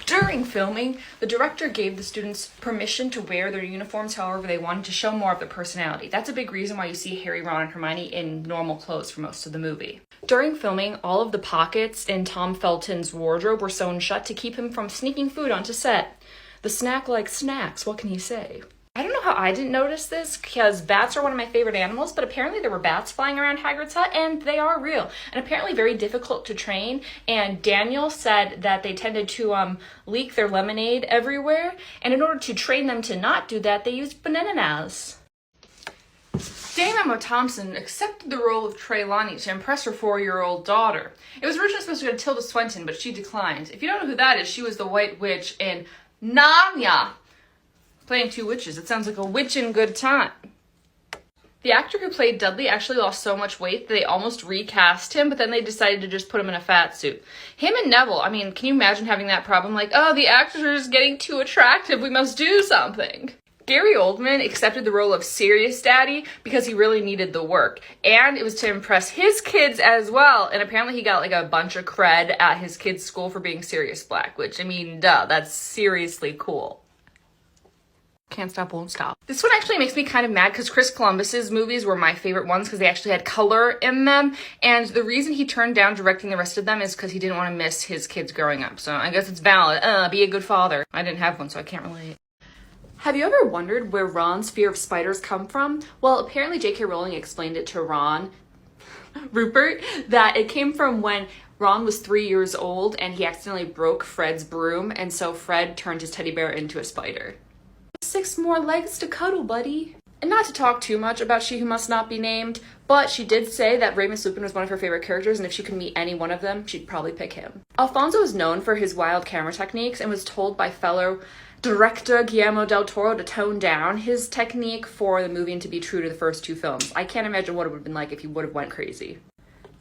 During filming, the director gave the students permission to wear their uniforms however they wanted to show more of their personality. That's a big reason why you see Harry, Ron, and Hermione in normal clothes for most of the movie. During filming, all of the pockets in Tom Felton's wardrobe were sewn shut to keep him from sneaking food onto set. The snack like snacks, what can you say? I don't know how I didn't notice this, because bats are one of my favorite animals, but apparently there were bats flying around Hagrid's hut, and they are real, and apparently very difficult to train, and Daniel said that they tended to leak their lemonade everywhere, and in order to train them to not do that, they used bananas. Dame Emma Thompson accepted the role of Trelawney to impress her 4-year-old daughter. It was originally supposed to go to Tilda Swinton, but she declined. If you don't know who that is, she was the White Witch in Narnia. Playing 2 witches. It sounds like a witchin' good time. The actor who played Dudley actually lost so much weight that they almost recast him, but then they decided to just put him in a fat suit. Him and Neville, I mean, can you imagine having that problem? Like, oh, the actor is getting too attractive, we must do something. Gary Oldman accepted the role of Serious Daddy because he really needed the work. And it was to impress his kids as well. And apparently he got like a bunch of cred at his kids' school for being Sirius Black, which, I mean, duh, that's seriously cool. Can't stop, won't stop. This one actually makes me kind of mad because Chris Columbus's movies were my favorite ones because they actually had color in them. And the reason he turned down directing the rest of them is because he didn't want to miss his kids growing up. So I guess it's valid. Be a good father. I didn't have one, so I can't relate. Have you ever wondered where Ron's fear of spiders come from? Well, apparently J.K. Rowling explained it to Rupert, that it came from when Ron was 3 years old and he accidentally broke Fred's broom, and so Fred turned his teddy bear into a spider. 6 more legs to cuddle, buddy. And not to talk too much about She Who Must Not Be Named, but she did say that Remus Lupin was one of her favorite characters, and if she could meet any one of them, she'd probably pick him. Alfonso is known for his wild camera techniques and was told by fellow director Guillermo del Toro to tone down his technique for the movie and to be true to the first 2 films. I can't imagine what it would have been like if he would have went crazy.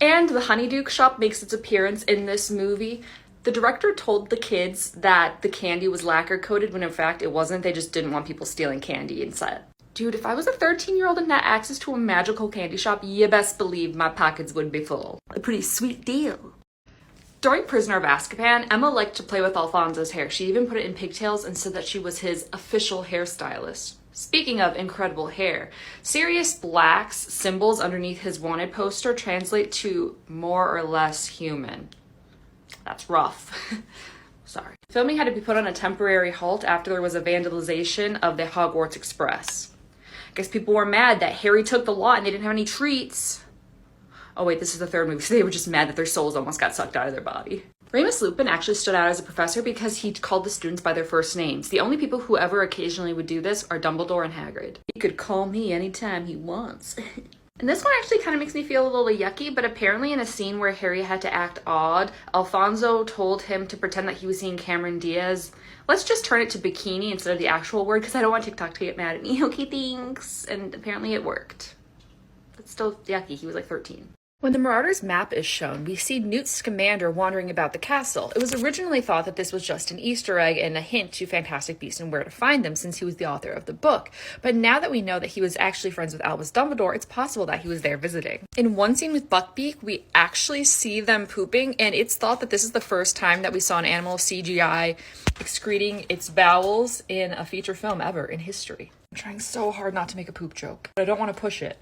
And the Honeyduke shop makes its appearance in this movie. The director told the kids that the candy was lacquer coated when in fact it wasn't. They just didn't want people stealing candy inside. Dude, if I was a 13-year-old and had access to a magical candy shop, you best believe my pockets would be full. A pretty sweet deal. During Prisoner of Azkaban, Emma liked to play with Alfonso's hair. She even put it in pigtails and said that she was his official hairstylist. Speaking of incredible hair, Sirius Black's symbols underneath his wanted poster translate to more or less human. That's rough. Sorry. Filming had to be put on a temporary halt after there was a vandalization of the Hogwarts Express. I guess people were mad that Harry took the lot and they didn't have any treats. Oh wait, this is the 3rd movie, so they were just mad that their souls almost got sucked out of their body. Remus Lupin actually stood out as a professor because he called the students by their first names. The only people who ever occasionally would do this are Dumbledore and Hagrid. He could call me anytime he wants. And this one actually kind of makes me feel a little yucky, but apparently in a scene where Harry had to act odd, Alfonso told him to pretend that he was seeing Cameron Diaz. Let's just turn it to bikini instead of the actual word because I don't want TikTok to get mad at me. Okay, thanks. And apparently it worked. It's still yucky. He was like 13. When the Marauders map is shown, we see Newt Scamander wandering about the castle. It was originally thought that this was just an Easter egg and a hint to Fantastic Beasts and Where to Find Them, since he was the author of the book. But now that we know that he was actually friends with Albus Dumbledore, it's possible that he was there visiting. In one scene with Buckbeak, we actually see them pooping, and it's thought that this is the first time that we saw an animal CGI excreting its bowels in a feature film ever in history. I'm trying so hard not to make a poop joke, but I don't want to push it.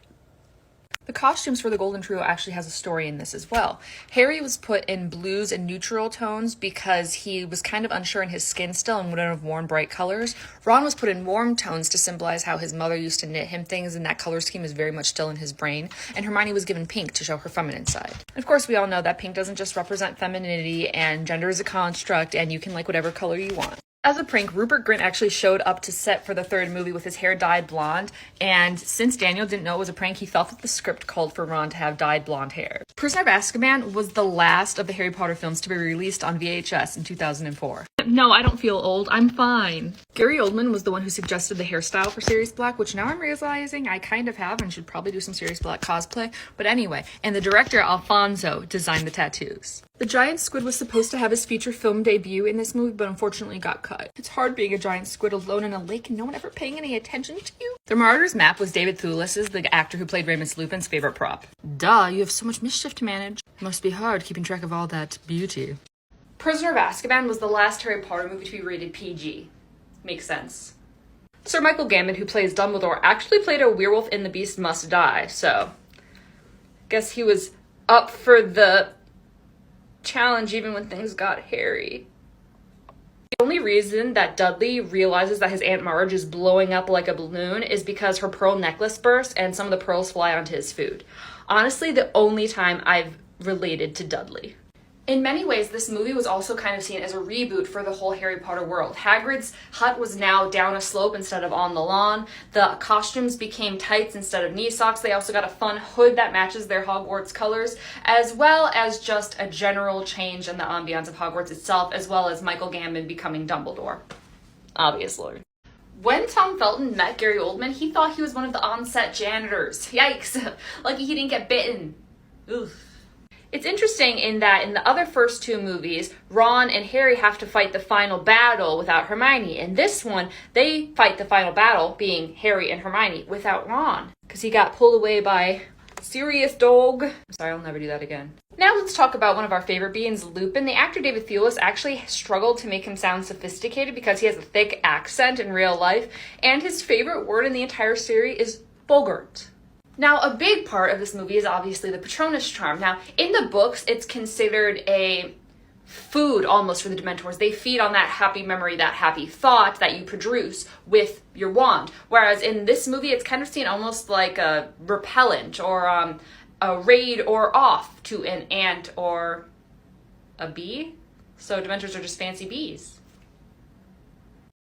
The costumes for the Golden Trio actually has a story in this as well. Harry was put in blues and neutral tones because he was kind of unsure in his skin still and wouldn't have worn bright colors. Ron was put in warm tones to symbolize how his mother used to knit him things, and that color scheme is very much still in his brain. And Hermione was given pink to show her feminine side. And of course, we all know that pink doesn't just represent femininity, and gender is a construct, and you can like whatever color you want. As a prank, Rupert Grint actually showed up to set for the 3rd movie with his hair dyed blonde, and since Daniel didn't know it was a prank, he felt that the script called for Ron to have dyed blonde hair. Prisoner of Azkaban was the last of the Harry Potter films to be released on VHS in 2004. No, I don't feel old. I'm fine. Gary Oldman was the one who suggested the hairstyle for Sirius Black, which now I'm realizing I kind of have and should probably do some Sirius Black cosplay. But anyway, and the director, Alfonso, designed the tattoos. The giant squid was supposed to have his feature film debut in this movie, but unfortunately got cut. It's hard being a giant squid alone in a lake and no one ever paying any attention to you. The Marauders map was David Thewlis's, the actor who played Remus Lupin's favorite prop. Duh, you have so much mischief to manage. Must be hard keeping track of all that beauty. Prisoner of Azkaban was the last Harry Potter movie to be rated PG. Makes sense. Sir Michael Gambon, who plays Dumbledore, actually played a werewolf in The Beast Must Die, so guess he was up for the challenge even when things got hairy. The only reason that Dudley realizes that his Aunt Marge is blowing up like a balloon is because her pearl necklace bursts and some of the pearls fly onto his food. Honestly, the only time I've related to Dudley. In many ways, this movie was also kind of seen as a reboot for the whole Harry Potter world. Hagrid's hut was now down a slope instead of on the lawn. The costumes became tights instead of knee socks. They also got a fun hood that matches their Hogwarts colors, as well as just a general change in the ambiance of Hogwarts itself, as well as Michael Gambon becoming Dumbledore. Obviously. When Tom Felton met Gary Oldman, he thought he was one of the on-set janitors. Yikes! Lucky he didn't get bitten. Oof. It's interesting in that in the other first two movies, Ron and Harry have to fight the final battle without Hermione. In this one, they fight the final battle, being Harry and Hermione, without Ron, because he got pulled away by Sirius Dog. I'm sorry, I'll never do that again. Now let's talk about one of our favorite beings, Lupin. The actor David Thewlis actually struggled to make him sound sophisticated because he has a thick accent in real life, and his favorite word in the entire series is Bogart. Now, a big part of this movie is obviously the Patronus charm. Now, in the books, it's considered a food almost for the Dementors. They feed on that happy memory, that happy thought that you produce with your wand. Whereas in this movie, it's kind of seen almost like a repellent or a raid or off to an ant or a bee. So Dementors are just fancy bees.